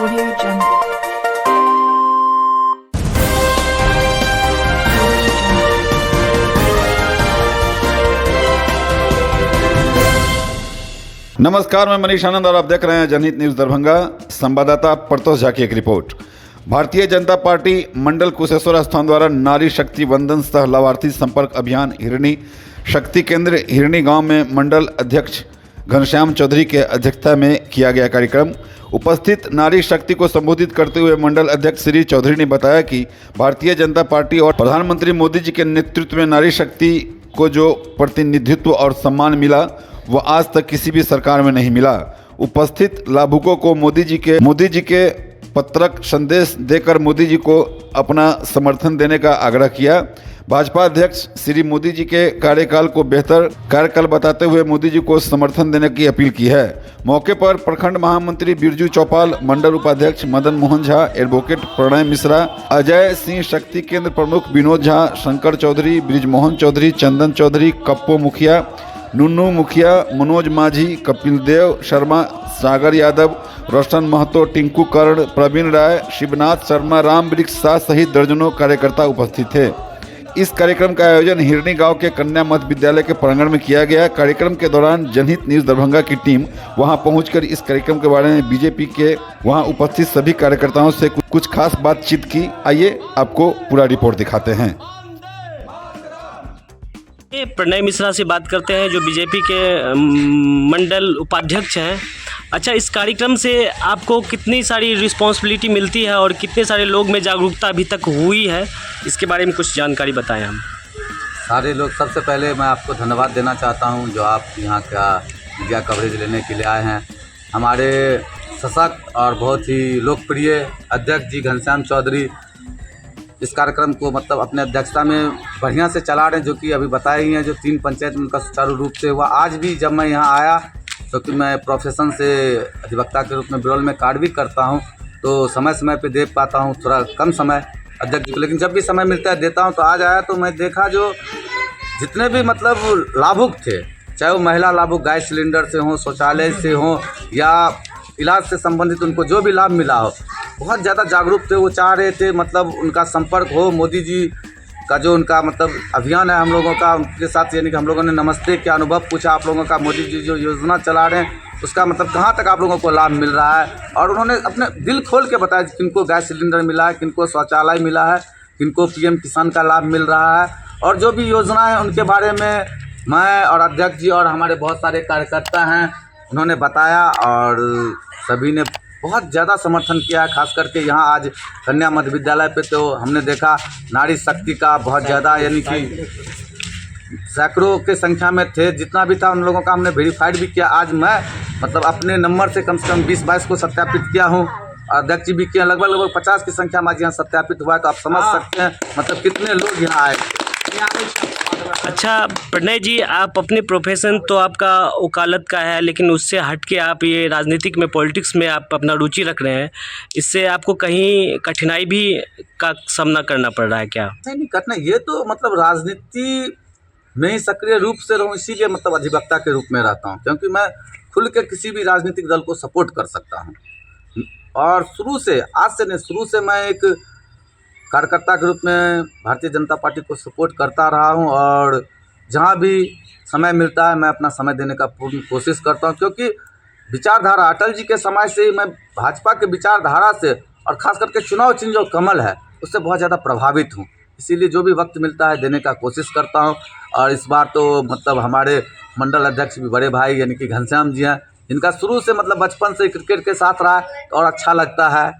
Audio Jungle. नमस्कार, मैं मनीष आनंद और आप देख रहे हैं जनहित न्यूज दरभंगा। संवाददाता प्रतोष झा की एक रिपोर्ट। भारतीय जनता पार्टी मंडल कुशेश्वर स्थान द्वारा नारी शक्ति वंदन सह लाभार्थी संपर्क अभियान हिरणी शक्ति केंद्र हिरणी गांव में मंडल अध्यक्ष घनश्याम चौधरी के अध्यक्षता में किया गया कार्यक्रम। उपस्थित नारी शक्ति को संबोधित करते हुए मंडल अध्यक्ष श्री चौधरी ने बताया कि भारतीय जनता पार्टी और प्रधानमंत्री मोदी जी के नेतृत्व में नारी शक्ति को जो प्रतिनिधित्व और सम्मान मिला वह आज तक किसी भी सरकार में नहीं मिला। उपस्थित लाभुकों को मोदी जी के पत्रक संदेश देकर मोदी जी को अपना समर्थन देने का आग्रह किया। भाजपा अध्यक्ष श्री मोदी जी के कार्यकाल को बेहतर कार्यकाल बताते हुए मोदी जी को समर्थन देने की अपील की है। मौके पर प्रखंड महामंत्री बिरजू चौपाल, मंडल उपाध्यक्ष मदन मोहन झा, एडवोकेट प्रणय मिश्रा, अजय सिंह, शक्ति केंद्र प्रमुख विनोद झा, शंकर चौधरी, ब्रिजमोहन चौधरी, चंदन चौधरी, कप्पो मुखिया, नुन्नू मुखिया, मनोज माझी, कपिल देव शर्मा, सागर यादव, रोशन महतो, टिंकू कर्ण, प्रवीण राय, शिवनाथ शर्मा, राम वृक्ष शाह सहित दर्जनों कार्यकर्ता उपस्थित थे। इस कार्यक्रम का आयोजन हिरणी गांव के कन्या मध्य विद्यालय के प्रांगण में किया गया। कार्यक्रम के दौरान जनहित न्यूज दरभंगा की टीम वहां पहुंचकर इस कार्यक्रम के बारे में बीजेपी के वहां उपस्थित सभी कार्यकर्ताओं से कुछ खास बातचीत की। आइए आपको पूरा रिपोर्ट दिखाते हैं। प्रणय मिश्रा से बात करते हैं जो बीजेपी के मंडल उपाध्यक्ष हैं। अच्छा, इस कार्यक्रम से आपको कितनी सारी रिस्पॉन्सिबिलिटी मिलती है और कितने सारे लोग में जागरूकता अभी तक हुई है, इसके बारे में कुछ जानकारी बताएं हम। सारे लोग, सबसे पहले मैं आपको धन्यवाद देना चाहता हूं जो आप यहाँ का मीडिया कवरेज लेने के लिए आए हैं। हमारे सशक्त और बहुत ही लोकप्रिय अध्यक्ष जी घनश्याम चौधरी इस कार्यक्रम को मतलब अपने अध्यक्षता में बढ़िया से चला रहे हैं, जो कि अभी बताए ही हैं। जो 3 पंचायत में उनका सुचारू रूप से हुआ। आज भी जब मैं यहाँ आया क्योंकि मैं प्रोफेशन से अधिवक्ता के रूप में बिरौल में कार्य भी करता हूँ, तो समय समय पे दे पाता हूँ, थोड़ा कम समय अध्यक्ष जी को, लेकिन जब भी समय मिलता है देता हूँ। तो आज आया तो मैं देखा जो जितने भी मतलब लाभुक थे, चाहे वो महिला लाभुक गैस सिलेंडर से हों, शौचालय से हों या इलाज से संबंधित उनको जो भी लाभ मिला हो, बहुत ज़्यादा जागरूक थे। वो चाह रहे थे मतलब उनका संपर्क हो मोदी जी का, जो उनका मतलब अभियान है हम लोगों का उनके साथ, यानी कि हम लोगों ने नमस्ते के अनुभव पूछा आप लोगों का। मोदी जी जो योजना चला रहे हैं उसका मतलब कहाँ तक आप लोगों को लाभ मिल रहा है, और उन्होंने अपने दिल खोल के बताया किनको गैस सिलेंडर मिला है, किनको शौचालय मिला है, किनको पीएम किसान का लाभ मिल रहा है, और जो भी योजना है उनके बारे में मैं और अध्यक्ष जी और हमारे बहुत सारे कार्यकर्ता हैं उन्होंने बताया, और सभी ने बहुत ज़्यादा समर्थन किया है। खास करके यहाँ आज कन्या मध्य विद्यालय पे तो हमने देखा नारी शक्ति का बहुत ज़्यादा, यानी कि सैकड़ों के संख्या में थे। जितना भी था उन लोगों का हमने वेरीफाइड भी किया। आज मैं मतलब अपने नंबर से कम 20-22 को सत्यापित किया हूँ, अध्यक्ष जी भी किया। लगभग 50 की संख्या में आज यहाँ सत्यापित हुआ है। तो आप समझ सकते हैं मतलब कितने लोग यहाँ आए। अच्छा प्रणय जी, आप अपने प्रोफेशन तो आपका वकालत का है, लेकिन उससे हट के आप ये राजनीतिक में, पॉलिटिक्स में आप अपना रुचि रख रहे हैं। इससे आपको कहीं कठिनाई भी का सामना करना पड़ रहा है क्या? नहीं कठिनाई, ये तो मतलब राजनीति में ही सक्रिय रूप से रहूँ, इसीलिए मतलब अधिवक्ता के रूप में रहता हूँ, क्योंकि मैं खुल के किसी भी राजनीतिक दल को सपोर्ट कर सकता हूँ। और शुरू से, आज से नहीं, शुरू से मैं एक कार्यकर्ता के रूप में भारतीय जनता पार्टी को सपोर्ट करता रहा हूं, और जहां भी समय मिलता है मैं अपना समय देने का पूर्ण कोशिश करता हूं, क्योंकि विचारधारा अटल जी के समय से ही मैं भाजपा के विचारधारा से और ख़ास करके चुनाव चिन्ह जो कमल है उससे बहुत ज़्यादा प्रभावित हूं। इसीलिए जो भी वक्त मिलता है देने का कोशिश करता हूं। और इस बार तो मतलब हमारे मंडल अध्यक्ष भी बड़े भाई यानी कि घनश्याम जी हैं, जिनका शुरू से मतलब बचपन से क्रिकेट के साथ रहा है, और अच्छा लगता है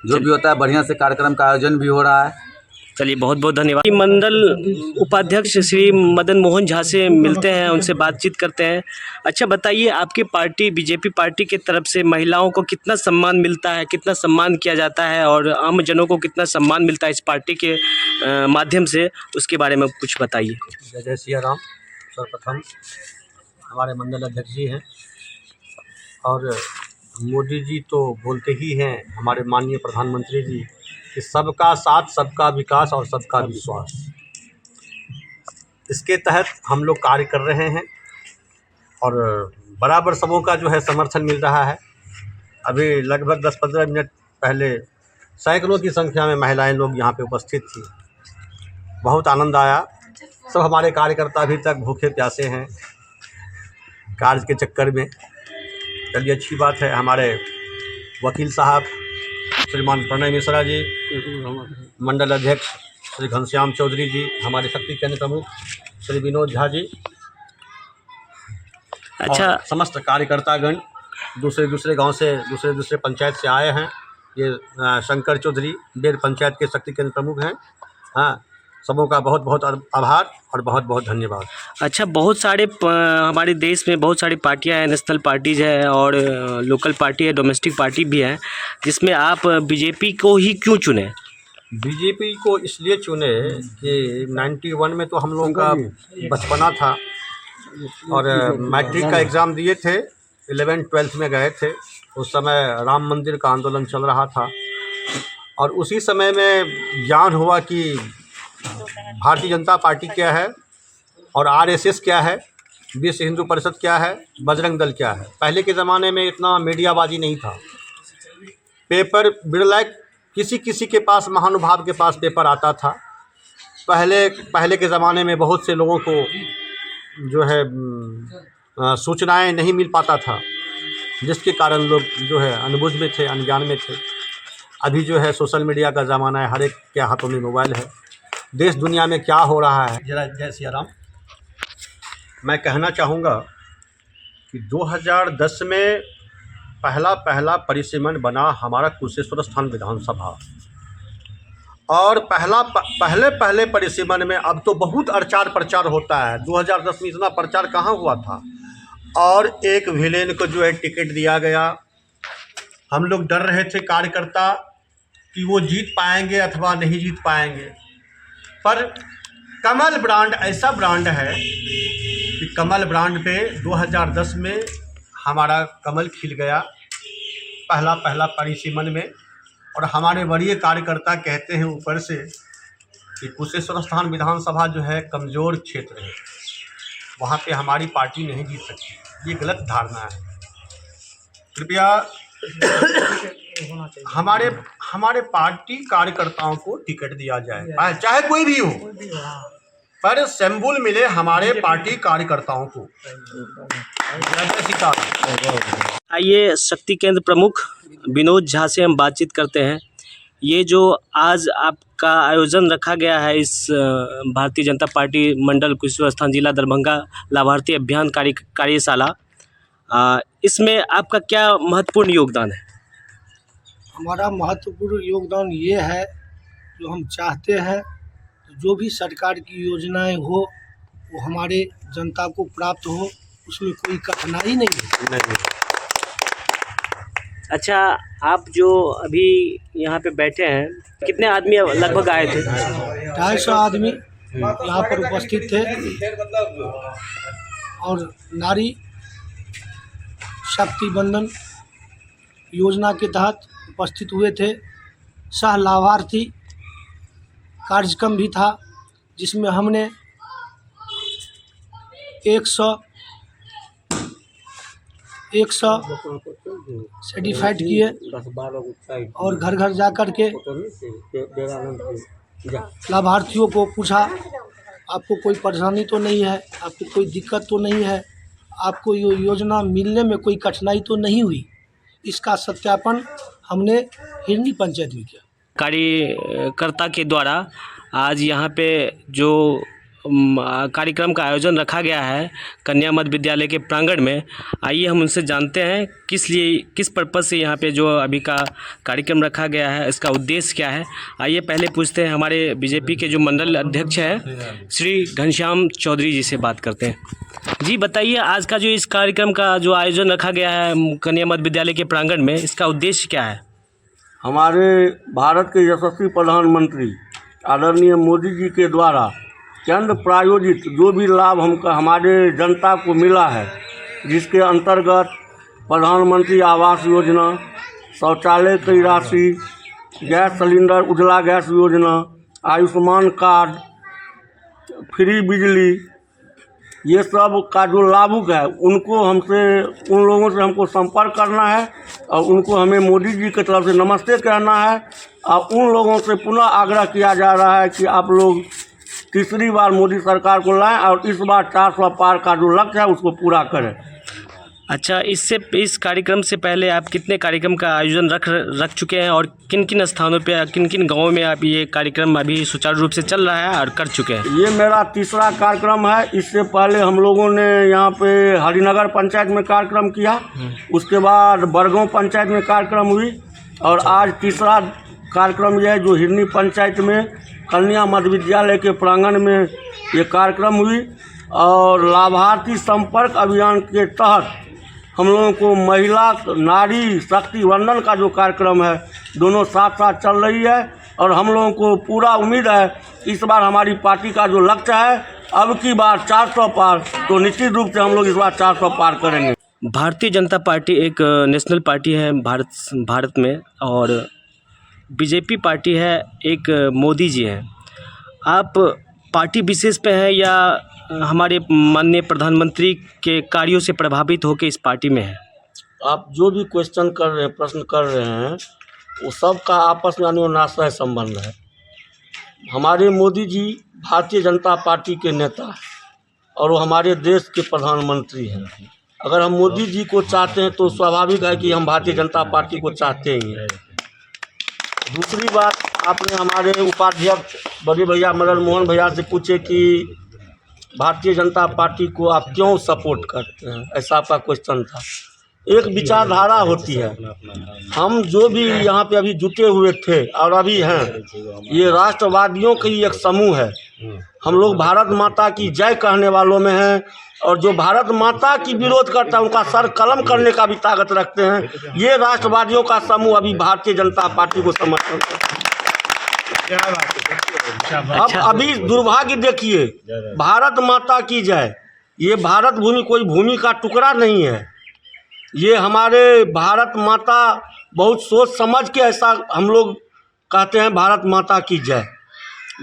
जो भी होता है। बढ़िया से कार्यक्रम का आयोजन भी हो रहा है। चलिए, बहुत बहुत धन्यवाद। मंडल उपाध्यक्ष श्री मदन मोहन झा से मिलते हैं, उनसे बातचीत करते हैं। अच्छा बताइए, आपकी पार्टी बीजेपी पार्टी की तरफ से महिलाओं को कितना सम्मान मिलता है, कितना सम्मान किया जाता है, और आम जनों को कितना सम्मान मिलता है इस पार्टी के माध्यम से, उसके बारे में कुछ बताइए। जय जय सिया राम। सर्वप्रथम हमारे मंडल अध्यक्ष जी हैं, और मोदी जी तो बोलते ही हैं, हमारे माननीय प्रधानमंत्री जी, कि सबका साथ, सबका विकास और सबका विश्वास। इसके तहत हम लोग कार्य कर रहे हैं और बराबर सबों का जो है समर्थन मिल रहा है। अभी लगभग 10-15 मिनट पहले सैकड़ों की संख्या में महिलाएं लोग यहाँ पे उपस्थित थी। बहुत आनंद आया। सब हमारे कार्यकर्ता अभी तक भूखे प्यासे हैं कार्य के चक्कर में। चलिए अच्छी बात है। हमारे वकील साहब श्रीमान प्रणय मिश्रा जी, मंडल अध्यक्ष श्री घनश्याम चौधरी जी, हमारे शक्ति केंद्र प्रमुख श्री विनोद झा जी, अच्छा, और समस्त कार्यकर्तागण दूसरे गांव से दूसरे पंचायत से आए हैं। ये शंकर चौधरी बेर पंचायत के शक्ति केंद्र प्रमुख हैं। हाँ, सबों का बहुत बहुत आभार और बहुत बहुत धन्यवाद। अच्छा, बहुत सारे हमारे देश में बहुत सारी पार्टियां हैं, नेशनल पार्टीज है और लोकल पार्टी है, डोमेस्टिक पार्टी भी है, जिसमें आप बीजेपी को ही क्यों चुने? बीजेपी को इसलिए चुने कि 91 में तो हम लोगों का बचपना था और मैट्रिक का एग्ज़ाम दिए थे, 11th-12th में गए थे। उस समय राम मंदिर का आंदोलन चल रहा था और उसी समय में ज्ञान हुआ कि भारतीय जनता पार्टी क्या है और आरएसएस क्या है, विश्व हिंदू परिषद क्या है, बजरंग दल क्या है। पहले के ज़माने में इतना मीडियाबाजी नहीं था। पेपर बिरला किसी के पास, महानुभाव के पास पेपर आता था। पहले के ज़माने में बहुत से लोगों को जो है सूचनाएं नहीं मिल पाता था, जिसके कारण लोग जो है अनबुझ में थे, अनजान में थे। अभी जो है सोशल मीडिया का ज़माना है, हर एक के हाथों में मोबाइल है। देश दुनिया में क्या हो रहा है, जय सिया राम। मैं कहना चाहूँगा कि 2010 में पहला परिसीमन बना हमारा कुशेश्वर स्थान विधानसभा, और पहले परिसीमन में अब तो बहुत अरचार प्रचार होता है। 2010 में इतना प्रचार कहाँ हुआ था। और एक विलेन को जो है टिकट दिया गया। हम लोग डर रहे थे कार्यकर्ता कि वो जीत पाएंगे अथवा नहीं जीत पाएंगे, पर कमल ब्रांड ऐसा ब्रांड है कि कमल ब्रांड पे 2010 में हमारा कमल खिल गया पहला परिसीमन में। और हमारे वरीय कार्यकर्ता कहते हैं ऊपर से कि कुशेश्वर स्थान विधानसभा जो है कमज़ोर क्षेत्र है, वहाँ पे हमारी पार्टी नहीं जीत सकती। ये गलत धारणा है। कृपया हमारे पार्टी कार्यकर्ताओं को टिकट दिया जाए, चाहे कोई भी हो, पर सिंबल मिले हमारे पार्टी कार्यकर्ताओं को। आइए शक्ति केंद्र प्रमुख विनोद झा से हम बातचीत करते हैं। ये जो आज आपका आयोजन रखा गया है, इस भारतीय जनता पार्टी मंडल कुशेश्वर स्थान जिला दरभंगा लाभार्थी अभियान कार्यशाला, इसमें आपका क्या महत्वपूर्ण योगदान है? हमारा महत्वपूर्ण योगदान ये है, जो हम चाहते हैं जो भी सरकार की योजनाएं हो वो हमारे जनता को प्राप्त हो, उसमें कोई कठिनाई नहीं है। अच्छा, आप जो अभी यहाँ पे बैठे हैं, कितने आदमी लगभग आए थे? 250 आदमी यहाँ पर उपस्थित थे और नारी शक्ति बंधन योजना के तहत उपस्थित हुए थे। सह लाभार्थी कार्यक्रम भी था, जिसमें हमने 100 सर्टिफाइड किए और घर घर जा कर के लाभार्थियों को पूछा, आपको कोई परेशानी तो नहीं है, आपको कोई दिक्कत तो नहीं है, आपको ये योजना मिलने में कोई कठिनाई तो नहीं हुई। इसका सत्यापन हमने हिरनी पंचायत में किया। कार्यकर्ता के द्वारा आज यहाँ पे जो कार्यक्रम का आयोजन रखा गया है कन्या मध्य विद्यालय के प्रांगण में, आइए हम उनसे जानते हैं किस पर्पज़ से यहाँ पे जो अभी का कार्यक्रम रखा गया है, इसका उद्देश्य क्या है। आइए पहले पूछते हैं हमारे बीजेपी के जो मंडल अध्यक्ष हैं श्री घनश्याम चौधरी जी से बात करते हैं। जी बताइए, आज का जो इस कार्यक्रम का जो आयोजन रखा गया है कन्या मध्य विद्यालय के प्रांगण में, इसका उद्देश्य क्या है? हमारे भारत के यशस्वी प्रधानमंत्री आदरणीय मोदी जी के द्वारा केंद्र प्रायोजित जो भी लाभ हमारे जनता को मिला है, जिसके अंतर्गत प्रधानमंत्री आवास योजना, शौचालय की राशि, गैस सिलेंडर, उज्ज्वला गैस योजना, आयुष्मान कार्ड, फ्री बिजली, ये सब का जो लाभुक है उनको हमसे उन लोगों से हमको संपर्क करना है और उनको हमें मोदी जी की तरफ से नमस्ते कहना है। और उन लोगों से पुनः आग्रह किया जा रहा है कि आप लोग तीसरी बार मोदी सरकार को लाएं और इस बार 400 पार का जो लक्ष्य है उसको पूरा करें। अच्छा, इस कार्यक्रम से पहले आप कितने कार्यक्रम का आयोजन रख चुके हैं और किन किन स्थानों पे, किन किन गाँवों में आप ये कार्यक्रम अभी सुचारू रूप से चल रहा है और कर चुके हैं? ये मेरा तीसरा कार्यक्रम है। इससे पहले हम लोगों ने यहाँ पे हरिनगर पंचायत में कार्यक्रम किया, उसके बाद बरगांव पंचायत में कार्यक्रम हुई और आज तीसरा कार्यक्रम यह है जो हिरनी पंचायत में कन्या मध्य विद्यालय के प्रांगण में ये कार्यक्रम हुई। और लाभार्थी संपर्क अभियान के तहत हम लोगों को महिला नारी शक्ति वंदन का जो कार्यक्रम है दोनों साथ साथ चल रही है। और हम लोगों को पूरा उम्मीद है इस बार हमारी पार्टी का जो लक्ष्य है अब की बार 400 पार, तो निश्चित रूप से हम लोग इस बार 400 पार करेंगे। भारतीय जनता पार्टी एक नेशनल पार्टी है भारत में और बीजेपी पार्टी है एक मोदी जी हैं। आप पार्टी विशेष पे हैं या हमारे माननीय प्रधानमंत्री के कार्यों से प्रभावित होकर इस पार्टी में हैं? आप जो भी क्वेश्चन कर रहे हैं, प्रश्न कर रहे हैं, वो सब का आपस में अन्योन्याश्रय संबंध है। हमारे मोदी जी भारतीय जनता पार्टी के नेता हैं और वो हमारे देश के प्रधानमंत्री हैं। अगर हम मोदी जी को चाहते हैं तो स्वाभाविक है कि हम भारतीय जनता पार्टी को चाहते ही हैं। दूसरी बात, आपने हमारे उपाध्यक्ष बड़े भैया मदन मोहन भैया से पूछे कि भारतीय जनता पार्टी को आप क्यों सपोर्ट करते हैं, ऐसा आपका क्वेश्चन था। एक विचारधारा होती है। हम जो भी यहाँ पे अभी जुटे हुए थे और अभी हैं, ये राष्ट्रवादियों की एक समूह है। हम लोग भारत माता की जय कहने वालों में हैं और जो भारत माता की विरोध करता है उनका सर कलम करने का भी ताकत रखते हैं। ये राष्ट्रवादियों का समूह अभी भारतीय जनता पार्टी को समर्थन करता है। अब अभी दुर्भाग्य देखिए, भारत माता की जय, ये भारत भूमि कोई भूमि का टुकड़ा नहीं है। ये हमारे भारत माता बहुत सोच समझ के ऐसा हम लोग कहते हैं भारत माता की जय।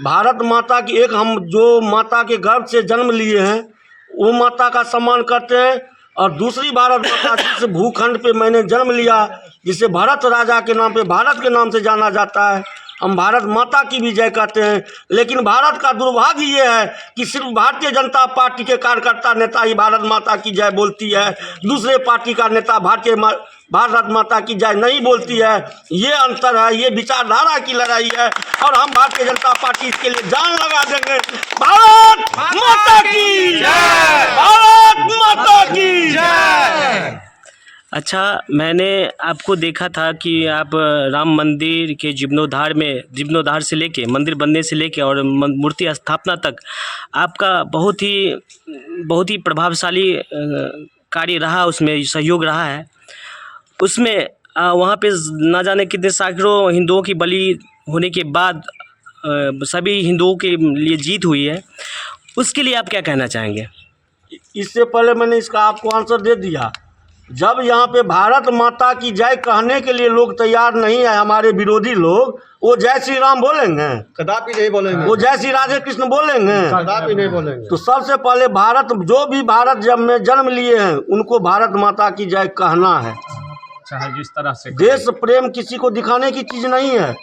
भारत माता की एक, हम जो माता के गर्भ से जन्म लिए हैं वो माता का सम्मान करते हैं। और दूसरी भारत माता जिस भूखंड पे मैंने जन्म लिया, जिसे भरत राजा के नाम पे भारत के नाम से जाना जाता है, हम भारत माता की भी जय कहते हैं। लेकिन भारत का दुर्भाग्य ये है कि सिर्फ भारतीय जनता पार्टी के कार्यकर्ता नेता ही भारत माता की जय बोलती है, दूसरे पार्टी का नेता भारत माता की जय नहीं बोलती है। ये अंतर है, ये विचारधारा की लड़ाई है और हम भारतीय जनता पार्टी इसके लिए जान लगा देंगे। भारत माता की जय, भारत माता की जय। अच्छा, मैंने आपको देखा था कि आप राम मंदिर के जीर्णोद्धार से लेके मंदिर बनने से लेके और मूर्ति स्थापना तक आपका बहुत ही प्रभावशाली कार्य रहा, उसमें सहयोग रहा है। उसमें वहाँ पे ना जाने कितने सैकड़ों हिंदुओं की बलि होने के बाद सभी हिंदुओं के लिए जीत हुई है। उसके लिए आप क्या कहना चाहेंगे? इससे पहले मैंने इसका आपको आंसर दे दिया। जब यहाँ पे भारत माता की जय कहने के लिए लोग तैयार नहीं है, हमारे विरोधी लोग, वो जय श्री राम बोलेंगे? कदापि नहीं बोलेंगे। वो जय श्री राधे कृष्ण बोलेंगे? कदापि नहीं बोलेंगे। तो सबसे पहले भारत, जो भी भारत जब में जन्म लिए हैं उनको भारत माता की जय कहना है। चाहे जिस तरह से देश प्रेम किसी को दिखाने की चीज़ नहीं है,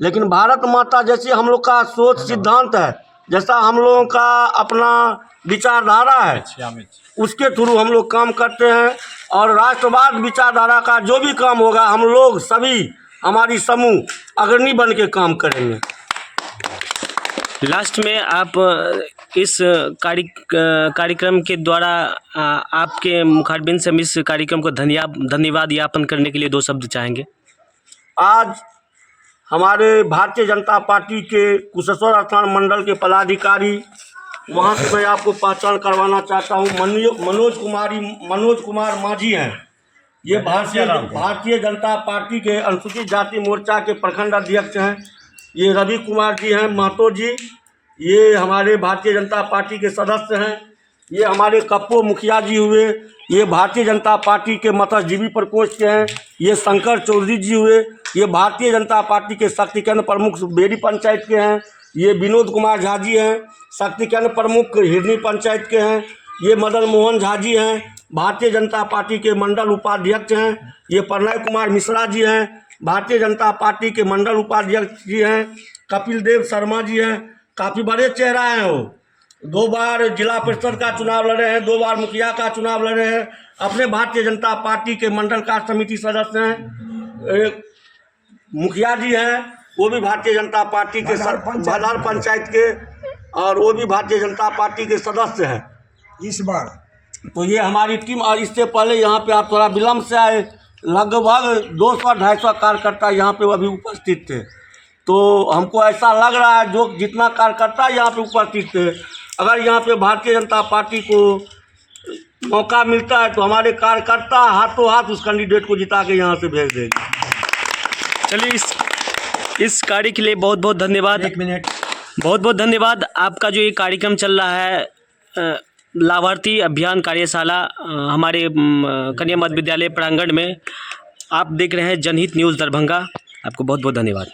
लेकिन भारत माता जैसे हम लोग का सोच सिद्धांत है, जैसा हम लोगों का अपना विचारधारा है, उसके थ्रू हम लोग काम करते हैं। और राष्ट्रवाद विचारधारा का जो भी काम होगा हम लोग सभी, हमारी समूह अग्रणी बन के काम करेंगे। लास्ट में आप इस कार्यक्रम के द्वारा आपके मुखारबिंद से हम इस कार्यक्रम को धन्यवाद ज्ञापन करने के लिए 2 शब्द चाहेंगे। आज हमारे भारतीय जनता पार्टी के कुशेश्वर स्थान मंडल के पदाधिकारी, वहाँ से मैं आपको पहचान करवाना चाहता हूँ, मनोज कुमार माझी हैं। ये भारतीय जनता पार्टी के अनुसूचित जाति मोर्चा के प्रखंड अध्यक्ष हैं। ये रवि कुमार जी हैं, महतो जी, ये हमारे भारतीय जनता पार्टी के सदस्य हैं। ये हमारे कप्पो मुखिया जी हुए, ये भारतीय जनता पार्टी के मत्स्यजीवी प्रकोष्ठ के हैं। ये शंकर चौधरी जी हुए, ये भारतीय जनता पार्टी के शक्ति केंद्र प्रमुख बेरी पंचायत के हैं। ये विनोद कुमार झा जी हैं, शक्ति केंद्र प्रमुख हिरनी पंचायत के हैं। ये मदन मोहन झा जी हैं, भारतीय जनता पार्टी के मंडल उपाध्यक्ष हैं। ये प्रणय कुमार मिश्रा जी हैं, भारतीय जनता पार्टी के मंडल उपाध्यक्ष जी हैं। कपिल देव शर्मा जी हैं, काफ़ी बड़े चेहरा हैं वो। 2 बार जिला परिषद का चुनाव लड़े हैं, 2 बार मुखिया का चुनाव लड़े हैं। अपने भारतीय जनता पार्टी के मंडल कार्य समिति सदस्य हैं। एक मुखिया जी हैं, वो भी भारतीय जनता पार्टी के बाजार पंचायत के, और वो भी भारतीय जनता पार्टी के सदस्य हैं इस बार। तो ये हमारी टीम। और इससे पहले यहाँ पे आप थोड़ा विलम्ब से आए, लगभग 200-250 कार्यकर्ता यहाँ पे अभी उपस्थित थे। तो हमको ऐसा लग रहा है जो जितना कार्यकर्ता यहाँ पे उपस्थित थे, अगर यहाँ पे भारतीय जनता पार्टी को मौका मिलता है तो हमारे कार्यकर्ता हाथों हाथ उस कैंडिडेट को जिता के यहाँ से भेज देंगे। चलिए, इस कार्य के लिए बहुत बहुत धन्यवाद। 1 मिनट। बहुत बहुत धन्यवाद। आपका जो ये कार्यक्रम चल रहा है लाभार्थी अभियान कार्यशाला हमारे कन्या मध्य विद्यालय प्रांगण में, आप देख रहे हैं जनहित न्यूज़ दरभंगा। आपको बहुत बहुत धन्यवाद।